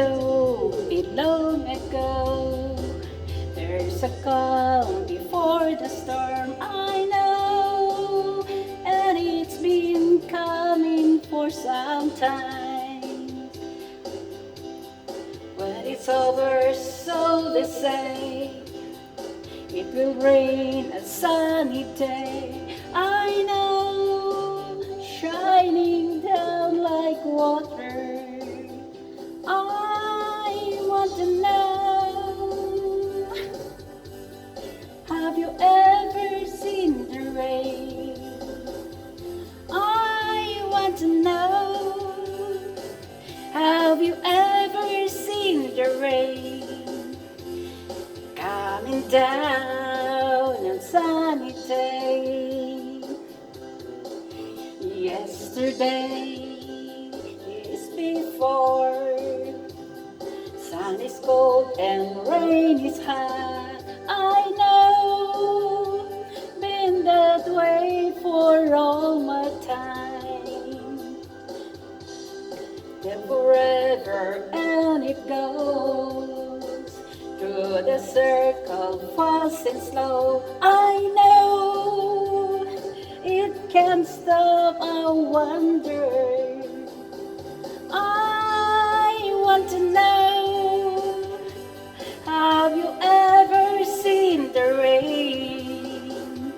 so long ago. There's a calm before the storm, I know, and it's been coming for some time. When it's over, so they say, it will rain a sunny day. I know, shining down like water. I want to know, have you ever seen the rain? I want to know, have you ever seen the rain coming down on sunny day? Yesterday is before, sun is cold and rain is hot. I know, been that way for all my time. Then forever and it goes through the circle, fast and slow. I know, it can't stop. I wonder, I want to know, have you ever seen the rain?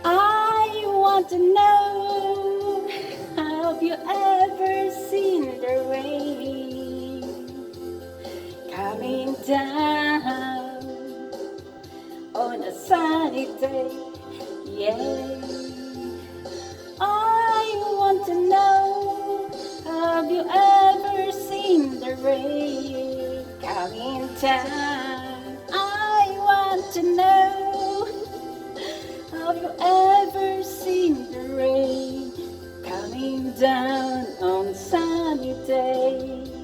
I want to know, have you ever seen the rain coming down on a sunny day? Yeah, I want to know, have you ever seen the rain coming down? I want to know, have you ever seen the rain coming down on sunny day?